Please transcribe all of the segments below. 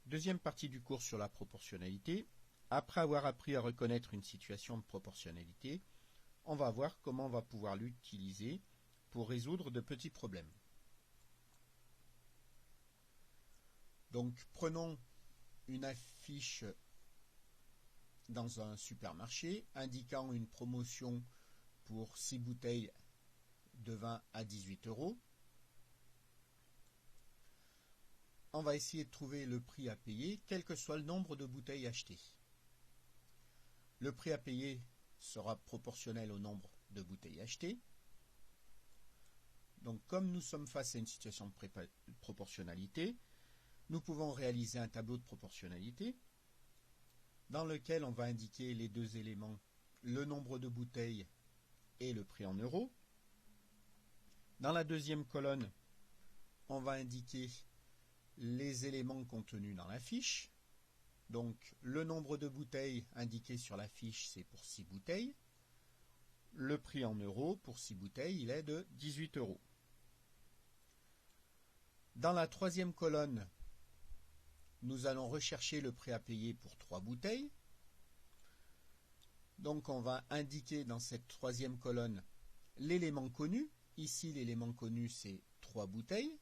Deuxième partie du cours sur la proportionnalité. Après avoir appris à reconnaître une situation de proportionnalité, on va voir comment on va pouvoir l'utiliser pour résoudre de petits problèmes. Donc prenons une affiche dans un supermarché indiquant une promotion pour 6 bouteilles de vin à 18 €. On va essayer de trouver le prix à payer, quel que soit le nombre de bouteilles achetées. Le prix à payer sera proportionnel au nombre de bouteilles achetées. Donc, comme nous sommes face à une situation de proportionnalité, nous pouvons réaliser un tableau de proportionnalité dans lequel on va indiquer les deux éléments, le nombre de bouteilles et le prix en euros. Dans la deuxième colonne, on va indiquer les éléments contenus dans la fiche. Donc, le nombre de bouteilles indiqué sur la fiche, c'est pour 6 bouteilles. Le prix en euros pour 6 bouteilles, il est de 18 €. Dans la troisième colonne, nous allons rechercher le prix à payer pour 3 bouteilles. Donc, on va indiquer dans cette troisième colonne l'élément connu. Ici, l'élément connu, c'est 3 bouteilles.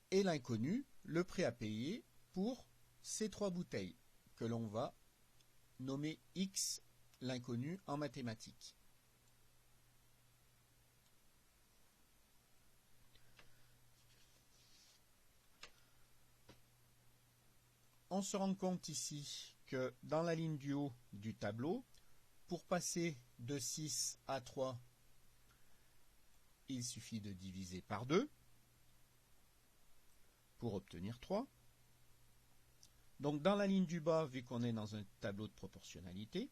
Et l'inconnu, le prix à payer pour ces 3 bouteilles, que l'on va nommer X, l'inconnu, en mathématiques. On se rend compte ici que dans la ligne du haut du tableau, pour passer de 6 à 3, il suffit de diviser par 2 pour obtenir 3. Donc dans la ligne du bas, vu qu'on est dans un tableau de proportionnalité,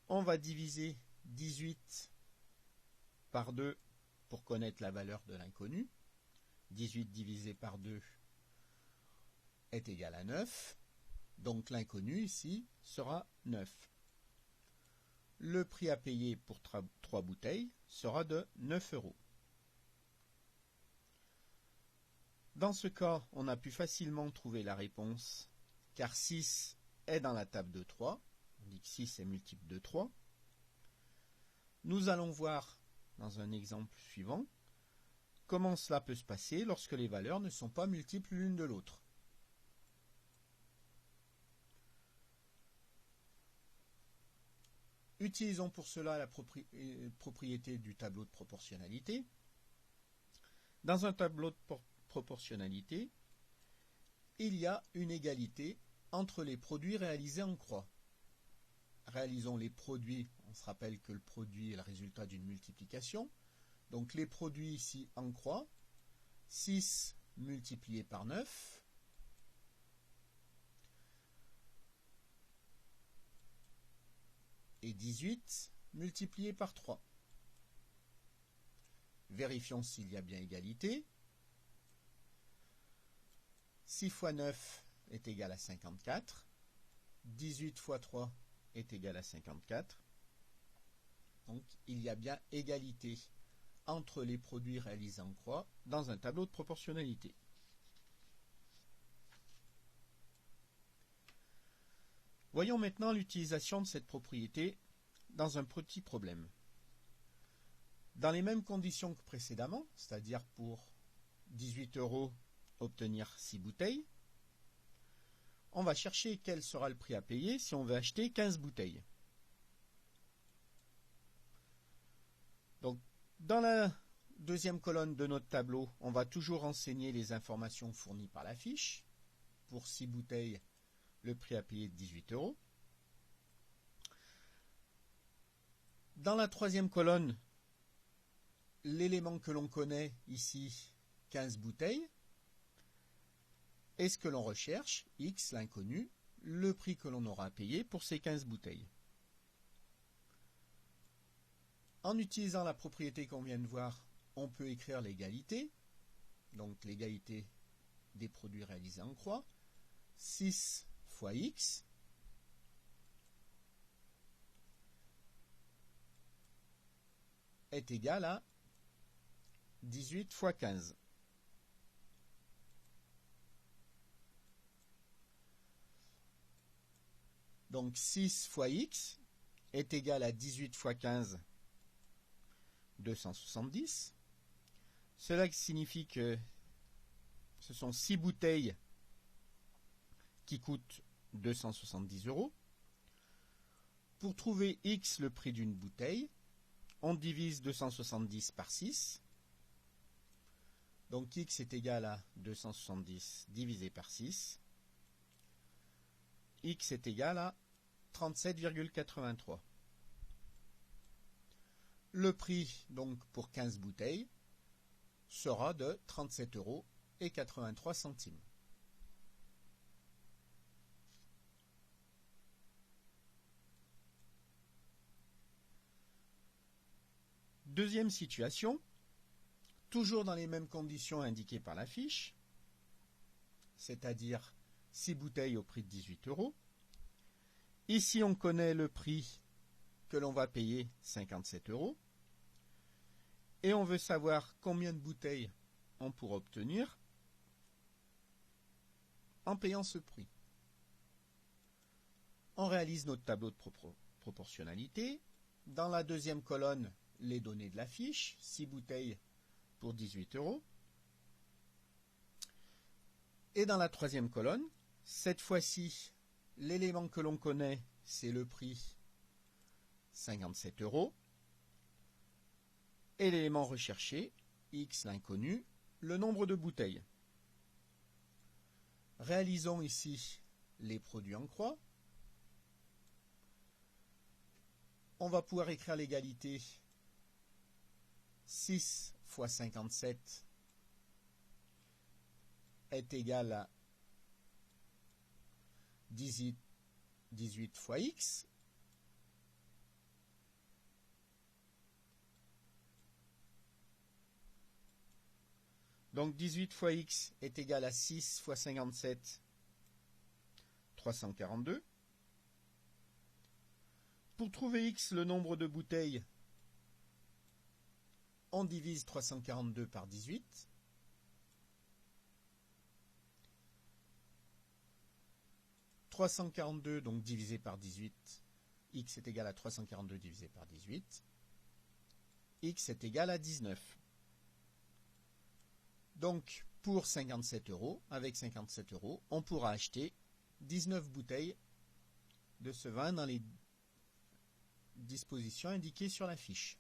on va diviser 18 par 2 pour connaître la valeur de l'inconnu. 18 divisé par 2 est égal à 9. Donc l'inconnu ici sera 9. Le prix à payer pour 3 bouteilles sera de 9 €. Dans ce cas, on a pu facilement trouver la réponse, car 6 est dans la table de 3. On dit que 6 est multiple de 3. Nous allons voir, dans un exemple suivant, comment cela peut se passer lorsque les valeurs ne sont pas multiples l'une de l'autre. Utilisons pour cela la propriété du tableau de proportionnalité. Dans un tableau de proportionnalité, il y a une égalité entre les produits réalisés en croix. Réalisons les produits, on se rappelle que le produit est le résultat d'une multiplication. Donc les produits ici en croix, 6 multiplié par 9, et 18 multiplié par 3. Vérifions s'il y a bien égalité. 6 fois 9 est égal à 54. 18 fois 3 est égal à 54. Donc, il y a bien égalité entre les produits réalisés en croix dans un tableau de proportionnalité. Voyons maintenant l'utilisation de cette propriété dans un petit problème. Dans les mêmes conditions que précédemment, c'est-à-dire pour 18 € obtenir 6 bouteilles, on va chercher quel sera le prix à payer si on veut acheter 15 bouteilles. Donc, dans la deuxième colonne de notre tableau, on va toujours renseigner les informations fournies par la fiche. Pour 6 bouteilles, le prix à payer est de 18 €. Dans la troisième colonne, l'élément que l'on connaît ici, 15 bouteilles, et ce que l'on recherche, X, l'inconnu, le prix que l'on aura à payer pour ces 15 bouteilles. En utilisant la propriété qu'on vient de voir, on peut écrire l'égalité, donc l'égalité des produits réalisés en croix, 6 fois X, est égal à 18 fois 15. Donc 6 fois x est égal à 18 fois 15, 270. Cela signifie que ce sont 6 bouteilles qui coûtent 270 €. Pour trouver x, le prix d'une bouteille, on divise 270 par 6. Donc x est égal à 270 divisé par 6. X est égal à 37,83. Le prix donc pour 15 bouteilles sera de 37,83 €. Deuxième situation, toujours dans les mêmes conditions indiquées par la fiche, c'est-à-dire 6 bouteilles au prix de 18 €. Ici, on connaît le prix que l'on va payer, 57 €. Et on veut savoir combien de bouteilles on pourra obtenir en payant ce prix. On réalise notre tableau de proportionnalité. Dans la deuxième colonne, les données de la fiche, 6 bouteilles pour 18 €. Et dans la troisième colonne, cette fois-ci, l'élément que l'on connaît, c'est le prix 57 €. Et l'élément recherché, x l'inconnu, le nombre de bouteilles. Réalisons ici les produits en croix. On va pouvoir écrire l'égalité 6 fois 57 est égal à 18 fois x. Donc 18 fois x est égal à 6 fois 57, 342. Pour trouver x, le nombre de bouteilles, on divise 342 par 18. « 342 donc divisé par 18, x est égal à 342 divisé par 18. X est égal à 19. Donc, pour 57 €, avec 57 €, on pourra acheter 19 bouteilles de ce vin dans les dispositions indiquées sur la fiche.